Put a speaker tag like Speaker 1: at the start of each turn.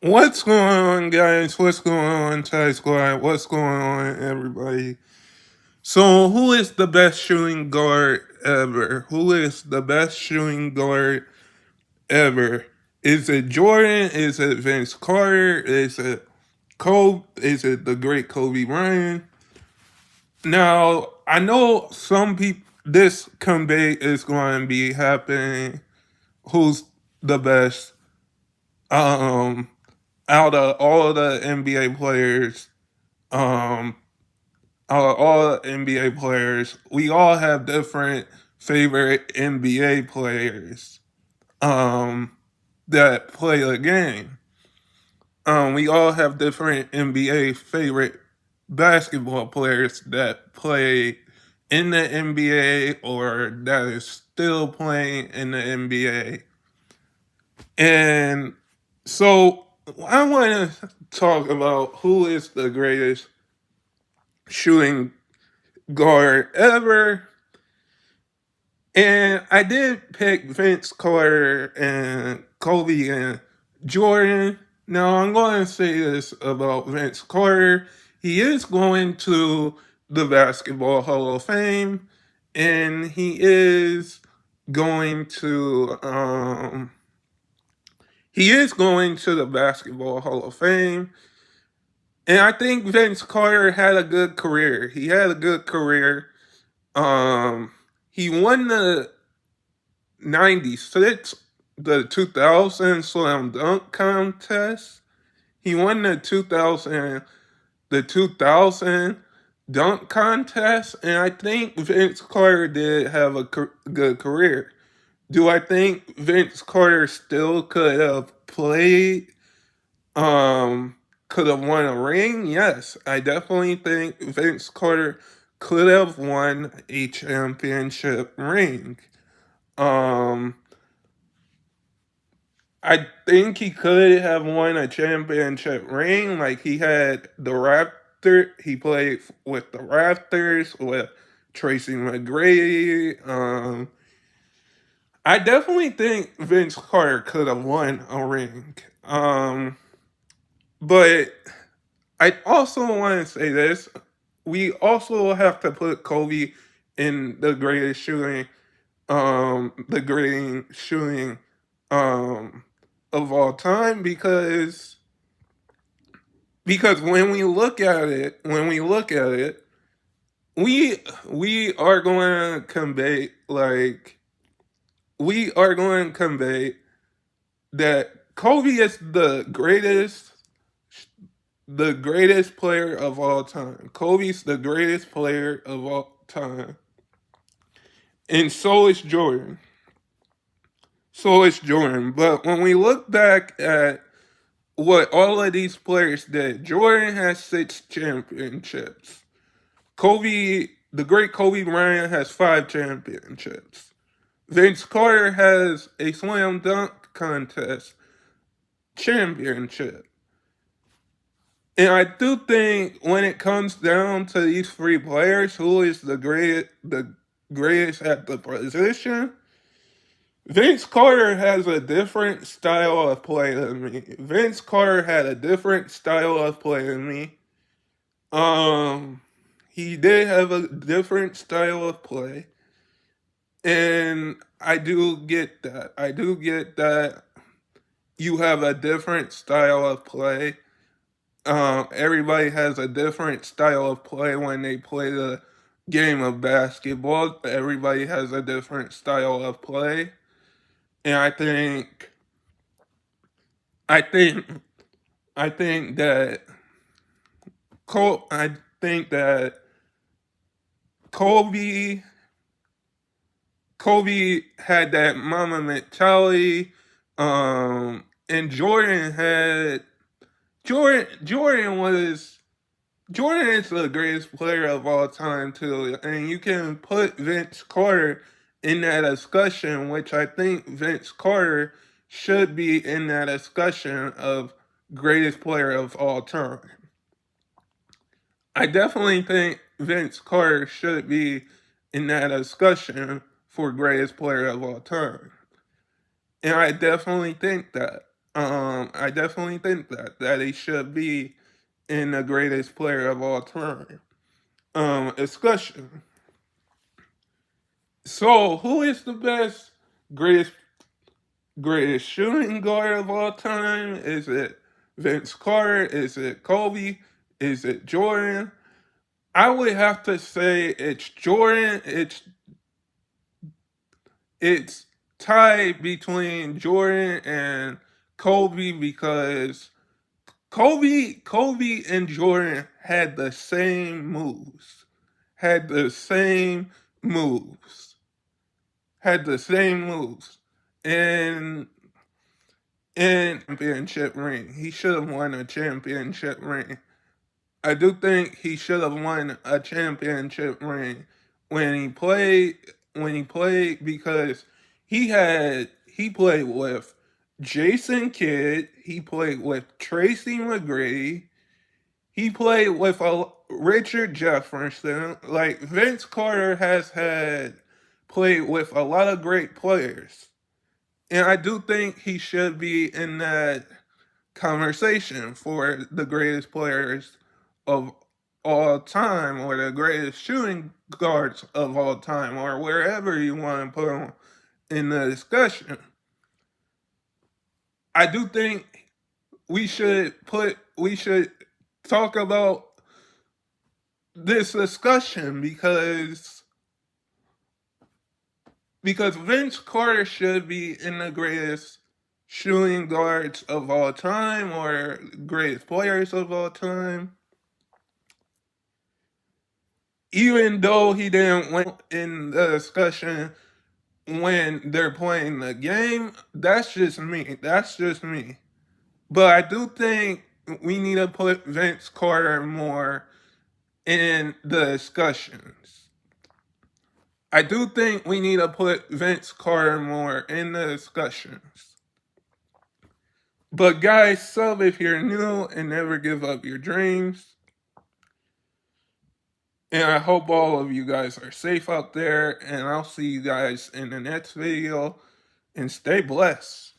Speaker 1: What's going on, guys? What's going on, Thai Squad? What's going on, everybody? So, who is the best shooting guard ever? Who is the best shooting guard ever? Is it Jordan? Is it Vince Carter? Is it Kobe? Is it the great Kobe Bryant? Now, I know some people, this debate is going to be happening. Who's the best? Um, Out of all the NBA players, um, all NBA players, we all have different favorite NBA players um, that play the game. We all have different NBA favorite basketball players that play in the NBA or that is still playing in the NBA. And so I want to talk about who is the greatest shooting guard ever. And I did pick Vince Carter and Kobe and Jordan. Now I'm going to say this about Vince Carter. He is going to the Basketball Hall of Fame, and he is going to the Basketball Hall of Fame. And I think Vince Carter had a good career. He had a good career. Um, he won the 96, the 2000 slam dunk contest. He won the 2000 dunk contest, and I think Vince Carter did have a good career. Do I think Vince Carter still could have played? Could have won a ring? Yes, I definitely think Vince Carter could have won a championship ring. Um, I think he could have won a championship ring. Like he had the Raptor. He played with the Raptors with Tracy McGrady. I definitely think Vince Carter could have won a ring. But I also want to say this. We also have to put Kobe in the greatest shooting um of all time because when we look at it, we are going to convey that Kobe is the greatest player of all time. Kobe's the greatest player of all time. And so is Jordan. So is Jordan. But when we look back at what all of these players did, Jordan has 6 championships. The great Kobe Bryant has 5 championships. Vince Carter has a slam dunk contest championship. And I do think when it comes down to these 3 players, who is the greatest at the position, Vince Carter has a different style of play than me. Vince Carter had a different style of play than me. Um, he did have a different style of play, and I do get that. I do get that you have a different style of play. Everybody has a different style of play when they play the game of basketball. Everybody has a different style of play, and I think, I think that I think that Kobe, Kobe had that mama mentality, and Jordan is the greatest player of all time too, and you can put Vince Carter in that discussion, which I think Vince Carter should be in that discussion of greatest player of all time. I definitely think Vince Carter should be in that discussion for greatest player of all time. And I definitely think that. I definitely think that he should be in the greatest player of all time discussion. So, who is the best greatest greatest shooting guard of all time? Is it Vince Carter? Is it Kobe? Is it Jordan? I would have to say it's Jordan. It's tied between Jordan and Kobe because Kobe and Jordan had the same moves. Had the same moves. Had the same moves. And championship ring. He should have won a championship ring. I do think he should have won a championship ring when he played because he played with Jason Kidd, he played with Tracy McGrady, he played with Richard Jefferson. Like Vince Carter has had played with a lot of great players. And I do think he should be in that conversation for the greatest players of all time or the greatest shooting guards of all time or wherever you want to put them in the discussion. I do think we should talk about this discussion because Vince Carter should be in the greatest shooting guards of all time or greatest players of all time. Even though he didn't win in the discussion when they're playing the game, that's just me. That's just me. But I do think we need to put Vince Carter more in the discussions. I do think we need to put Vince Carter more in the discussions. But guys, sub if you're new and never give up your dreams. And I hope all of you guys are safe out there. And I'll see you guys in the next video. And stay blessed.